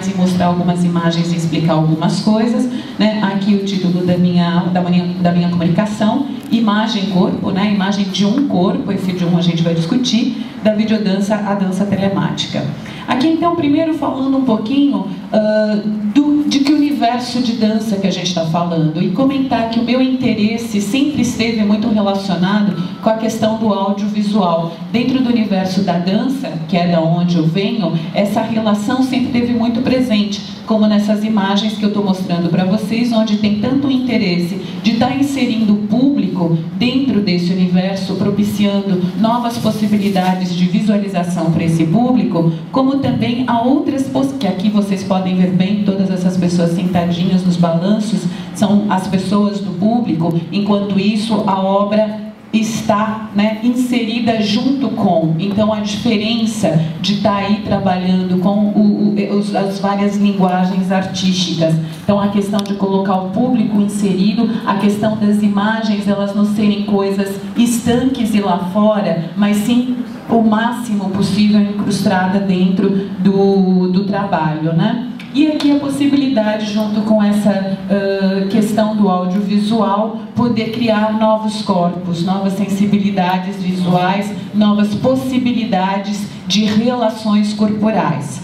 mais e mostrar algumas imagens e explicar algumas coisas, né? Aqui o título da minha comunicação, Imagem Corpo, né? Imagem de um corpo, esse de um a gente vai discutir, da videodança à dança telemática. Aqui então, primeiro falando um pouquinho de que universo de dança que a gente está falando, e comentar que o meu interesse sempre esteve muito relacionado com a questão do audiovisual. Dentro do universo da dança, que é da onde eu venho, essa relação sempre teve muito presente, como nessas imagens que eu estou mostrando para vocês, onde tem tanto interesse de estar inserindo o público dentro desse universo, propiciando novas possibilidades de visualização para esse público, como também há outras, que aqui vocês podem ver bem, todas essas pessoas sentadinhas nos balanços, são as pessoas do público, enquanto isso a obra está, né, inserida junto com. Então a diferença de estar aí trabalhando com as várias linguagens artísticas. Então a questão de colocar o público inserido, a questão das imagens, elas não serem coisas estanques e lá fora, mas sim o máximo possível incrustada dentro do trabalho, né? E aqui a possibilidade, junto com essa questão do audiovisual, poder criar novos corpos, novas sensibilidades visuais, novas possibilidades de relações corporais.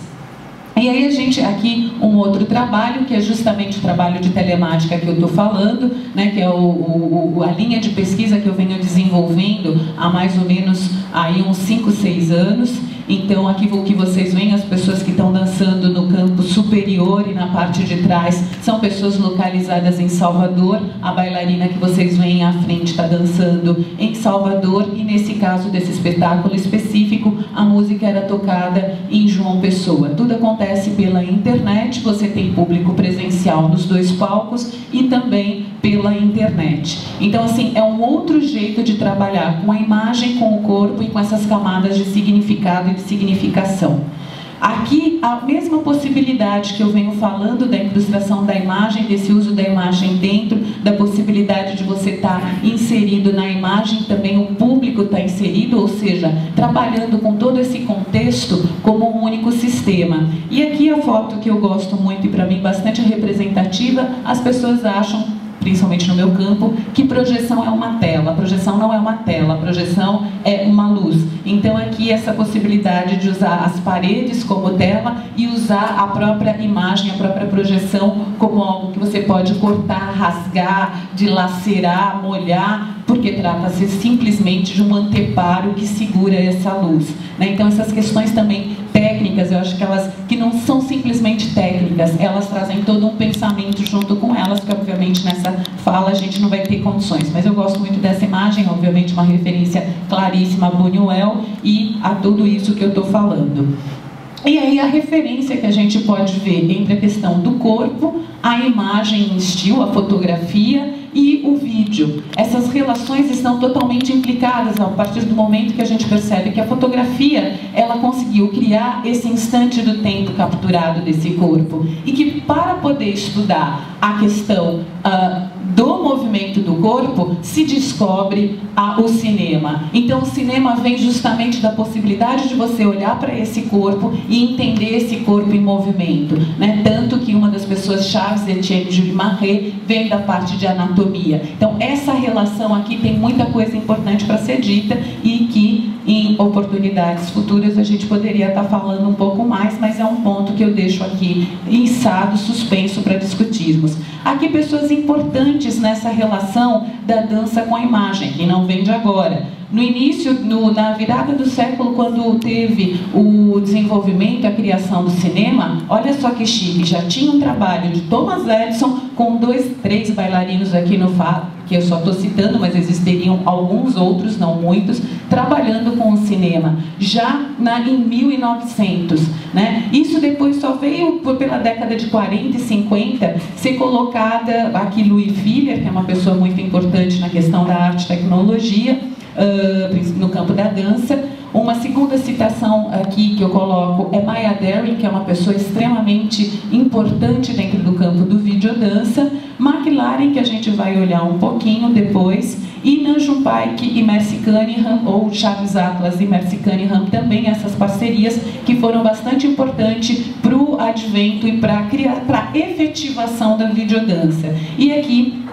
E aí a gente, aqui um outro trabalho, que é justamente o trabalho de telemática que eu estou falando, né, que é a linha de pesquisa que eu venho desenvolvendo há mais ou menos aí uns 5, 6 anos. Então aqui o que vocês veem, as pessoas que estão dançando no campo superior e na parte de trás, são pessoas localizadas em Salvador. A bailarina que vocês veem à frente está dançando em Salvador, e nesse caso desse espetáculo específico, a música era tocada em João Pessoa. Tudo acontece pela internet, você tem público presencial nos 2 palcos e também pela internet. Então assim, é um outro jeito de trabalhar com a imagem, com o corpo e com essas camadas de significado e de significação. Aqui, a mesma possibilidade que eu venho falando da incrustação da imagem, desse uso da imagem dentro, da possibilidade de você estar inserido na imagem, também o público está inserido, ou seja, trabalhando com todo esse contexto como um único sistema. E aqui a foto que eu gosto muito e para mim bastante representativa, as pessoas acham, principalmente no meu campo, que projeção é uma tela. A projeção não é uma tela, a projeção é uma luz. Então aqui essa possibilidade de usar as paredes como tela e usar a própria imagem, a própria projeção como algo que você pode cortar, rasgar, dilacerar, molhar, porque trata-se simplesmente de um anteparo que segura essa luz, né? Então essas questões também técnicas, eu acho que elas que não são simplesmente técnicas, elas trazem todo um pensamento junto com elas, que obviamente nessa fala a gente não vai ter condições, mas eu gosto muito dessa imagem, obviamente uma referência claríssima a Buñuel e a tudo isso que eu estou falando. E aí a referência que a gente pode ver entre a questão do corpo, a imagem em estilo, a fotografia e o vídeo. Essas relações estão totalmente implicadas a partir do momento que a gente percebe que a fotografia, ela conseguiu criar esse instante do tempo capturado desse corpo. E que para poder estudar a questão do movimento do corpo, se descobre o cinema. Então o cinema vem justamente da possibilidade de você olhar para esse corpo e entender esse corpo em movimento, né? Tanto que uma das pessoas chaves, Etienne Jules Maré, vem da parte de anatomia. Então essa relação aqui tem muita coisa importante para ser dita e que em oportunidades futuras a gente poderia estar falando um pouco mais, mas é um ponto que eu deixo aqui içado, suspenso para discutirmos. Aqui pessoas importantes nessa relação da dança com a imagem, que não vem de agora. No início, na virada do século, quando teve o desenvolvimento, a criação do cinema, olha só que chique, já tinha um trabalho de Thomas Edison com 2, 3 bailarinos aqui no fato, que eu só estou citando, mas existiriam alguns outros, não muitos, trabalhando com o cinema, já em 1900, né? Isso depois só veio pela década de 40 e 50 ser colocada, aqui Louis Filler, que é uma pessoa muito importante na questão da arte e tecnologia, no campo da dança, Uma segunda citação aqui que eu coloco é Maya Deren, que é uma pessoa extremamente importante dentro do campo do videodança, McLaren, que a gente vai olhar um pouquinho depois, e Nanjum Paik e Mercy Cunningham, ou Charles Atlas e Mercy Cunningham, também essas parcerias que foram bastante importantes para o advento e para a efetivação da videodança. E aqui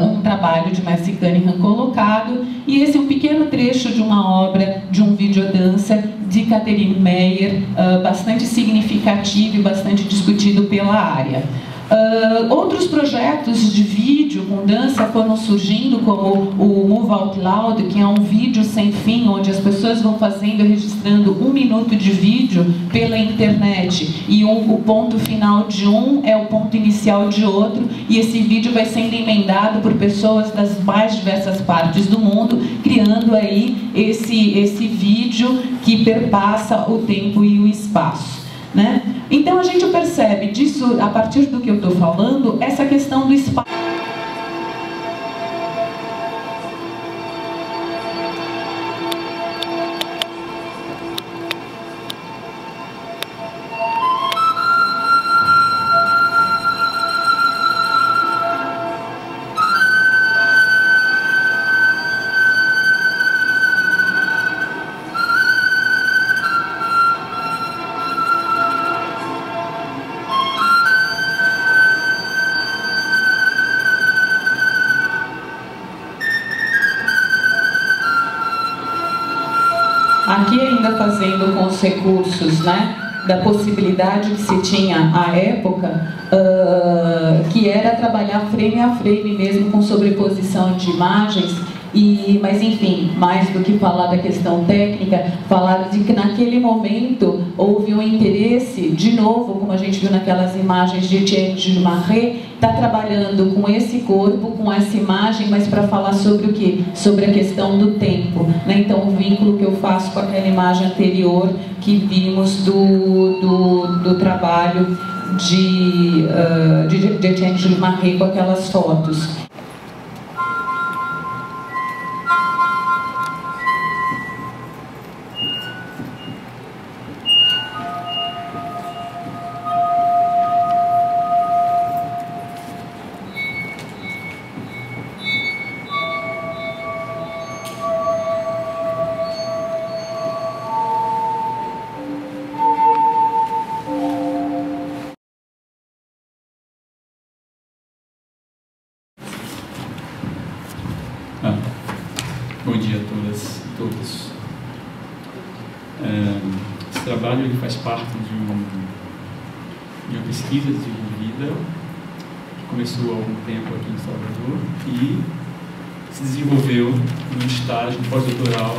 um trabalho de Mercy Cunningham colocado, e esse é um pequeno trecho de uma obra de um videodança de Catherine Meyer, bastante significativo e bastante discutido pela área. Outros projetos de vídeo com dança foram surgindo, como o Move Out Loud, que é um vídeo sem fim, onde as pessoas vão fazendo e registrando 1 minuto de vídeo pela internet, e o ponto final de um é o ponto inicial de outro, e esse vídeo vai sendo emendado por pessoas das mais diversas partes do mundo, criando aí esse vídeo que perpassa o tempo e o espaço, né? Então a gente percebe disso, a partir do que eu estou falando, essa questão do espaço. Aqui ainda fazendo com os recursos, né, da possibilidade que se tinha à época, que era trabalhar frame a frame mesmo, com sobreposição de imagens, mas enfim, mais do que falar da questão técnica, falar de que naquele momento houve um interesse, de novo, como a gente viu naquelas imagens de Etienne Gilles-Marré, está trabalhando com esse corpo, com essa imagem, mas para falar sobre o quê? Sobre a questão do tempo, né? Então, o vínculo que eu faço com aquela imagem anterior que vimos do trabalho de Etienne Gilles-Marré com aquelas fotos. Bom dia a todas e todos. Esse trabalho ele faz parte de uma pesquisa desenvolvida que começou há algum tempo aqui em Salvador e se desenvolveu num estágio pós-doutoral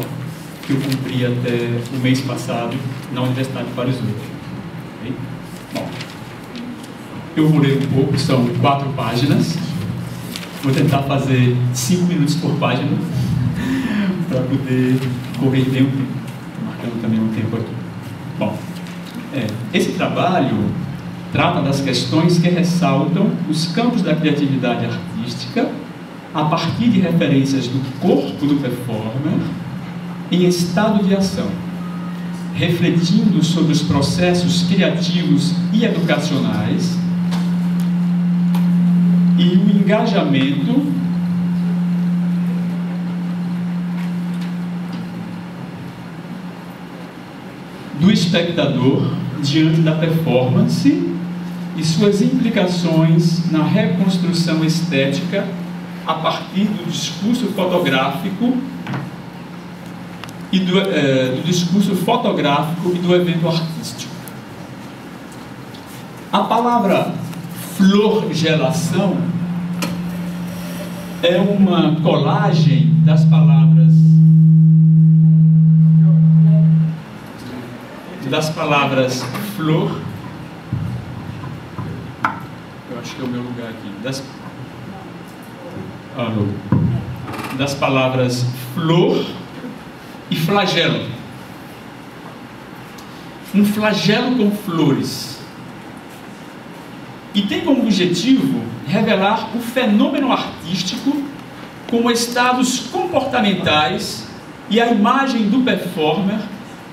que eu cumpri até o mês passado na Universidade de Paris. Okay? Bom, eu vou ler um pouco, são 4 páginas. Vou tentar fazer 5 minutos por página para poder correr tempo, marcando também um tempo aqui. Bom, esse trabalho trata das questões que ressaltam os campos da criatividade artística a partir de referências do corpo do performer em estado de ação, refletindo sobre os processos criativos e educacionais e o engajamento do espectador diante da performance e suas implicações na reconstrução estética a partir do discurso fotográfico e do evento artístico. A palavra florgelação é uma colagem das palavras flor, eu acho que é o meu lugar aqui, das palavras flor e flagelo. Um flagelo com flores. E tem como objetivo revelar o fenômeno artístico como estados comportamentais e a imagem do performer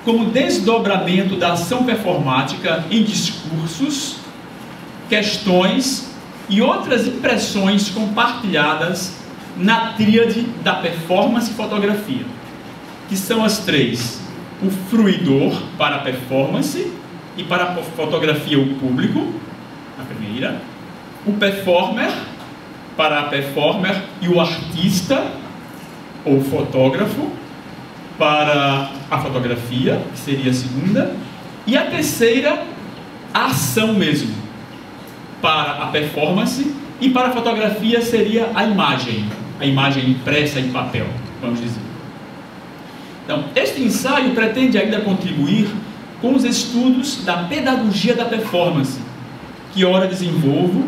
como desdobramento da ação performática em discursos, questões e outras impressões compartilhadas na tríade da performance e fotografia, que são as três: o fruidor para a performance e para a fotografia o público, a primeira; o performer para a performer e o artista ou fotógrafo para a fotografia, que seria a segunda; e a terceira, a ação mesmo, para a performance, e para a fotografia seria a imagem impressa em papel, vamos dizer. Então, este ensaio pretende ainda contribuir com os estudos da pedagogia da performance, que ora desenvolvo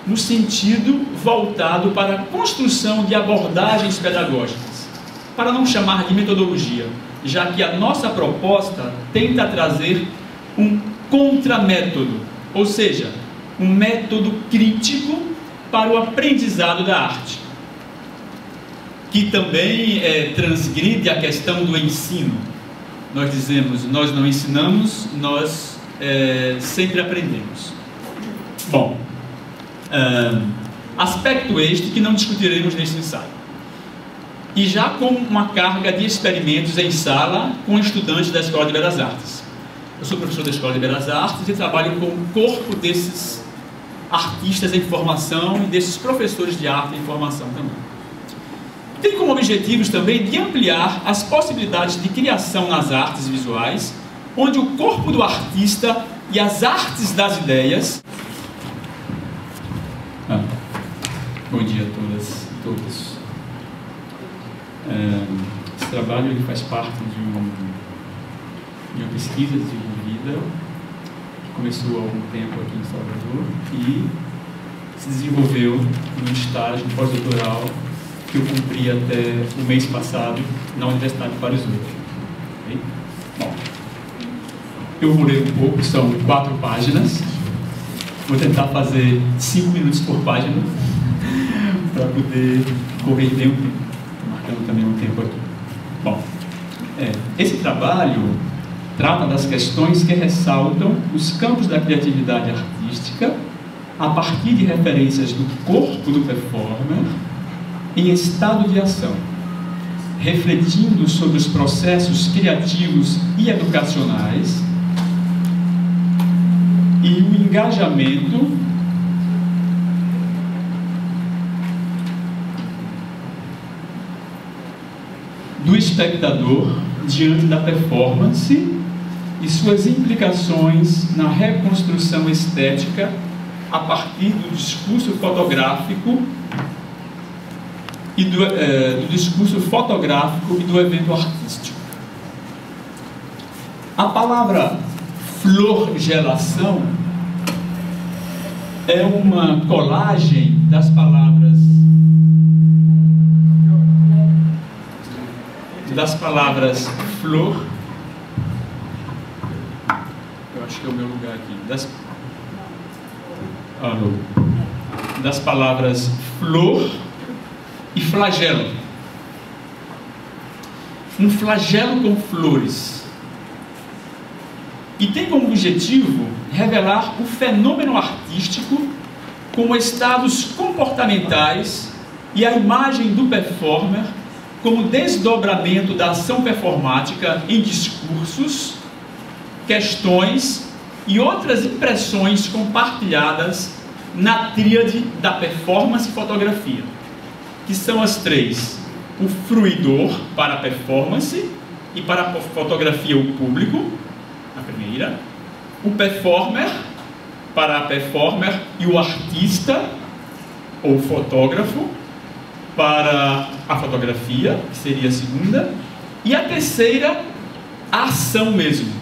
no sentido voltado para a construção de abordagens pedagógicas, para não chamar de metodologia, já que a nossa proposta tenta trazer um contramétodo, ou seja, um método crítico para o aprendizado da arte, que também transgride a questão do ensino. Nós dizemos, nós não ensinamos, nós sempre aprendemos. Bom, aspecto este que não discutiremos neste ensaio. E já com uma carga de experimentos em sala com estudantes da Escola de Belas Artes. Eu sou professor da Escola de Belas Artes e trabalho com o corpo desses artistas em formação e desses professores de arte em formação também. Tem como objetivos também de ampliar as possibilidades de criação nas artes visuais, onde o corpo do artista e as artes das ideias... Bom dia a todas e todos. Esse trabalho ele faz parte de uma pesquisa desenvolvida, que começou há algum tempo aqui em Salvador e se desenvolveu num estágio pós-doutoral que eu cumpri até o mês passado na Universidade de Paris. Okay? Bom, eu vou ler um pouco, são 4 páginas. Vou tentar fazer 5 minutos por página para poder correr bem o tempo. Estou marcando também um tempo aqui. Bom, esse trabalho trata das questões que ressaltam os campos da criatividade artística a partir de referências do corpo do performer em estado de ação, refletindo sobre os processos criativos e educacionais e o engajamento do espectador diante da performance e suas implicações na reconstrução estética a partir do discurso fotográfico e do discurso fotográfico e do evento artístico. A palavra florgelação é uma colagem das palavras flor, eu acho que é o meu lugar aqui, das palavras flor e flagelo. Um flagelo com flores. E tem como objetivo revelar o fenômeno artístico como estados comportamentais e a imagem do performer como desdobramento da ação performática em discursos, questões e outras impressões compartilhadas na tríade da performance e fotografia, que são as três: o fruidor para a performance e para a fotografia o público, a primeira; o performer para a performer e o artista ou fotógrafo para a fotografia, que seria a segunda; e a terceira, a ação mesmo,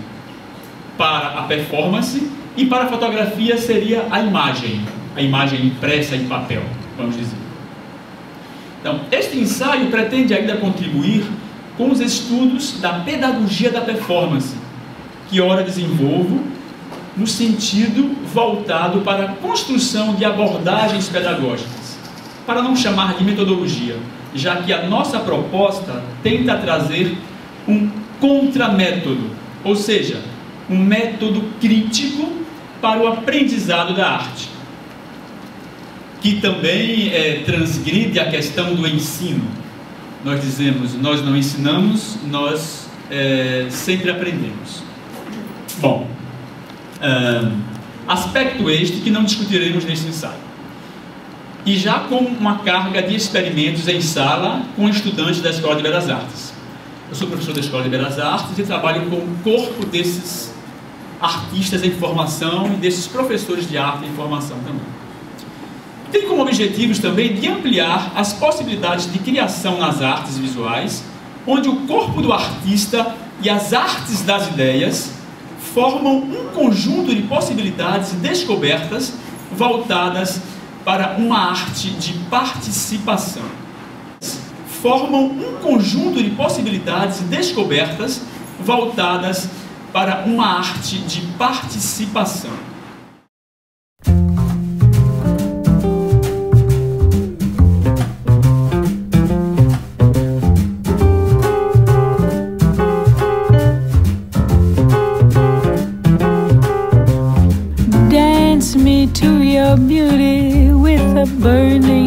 para a performance, e para a fotografia seria a imagem impressa em papel, vamos dizer. Então, este ensaio pretende ainda contribuir com os estudos da pedagogia da performance, que ora desenvolvo no sentido voltado para a construção de abordagens pedagógicas, para não chamar de metodologia, já que a nossa proposta tenta trazer um contramétodo, ou seja, um método crítico para o aprendizado da arte, que também transgride a questão do ensino. Nós dizemos, nós não ensinamos, nós sempre aprendemos. Bom, aspecto este que não discutiremos neste ensaio. E já com uma carga de experimentos em sala com estudantes da Escola de Belas Artes. Eu sou professor da Escola de Belas Artes e trabalho com o corpo desses artistas em formação e desses professores de arte em formação também. Tem como objetivos também de ampliar as possibilidades de criação nas artes visuais, onde o corpo do artista e as artes das ideias formam um conjunto de possibilidades e descobertas voltadas para uma arte de participação. Formam um conjunto de possibilidades e descobertas voltadas para uma arte de participação. Dance me to your beauty with a burning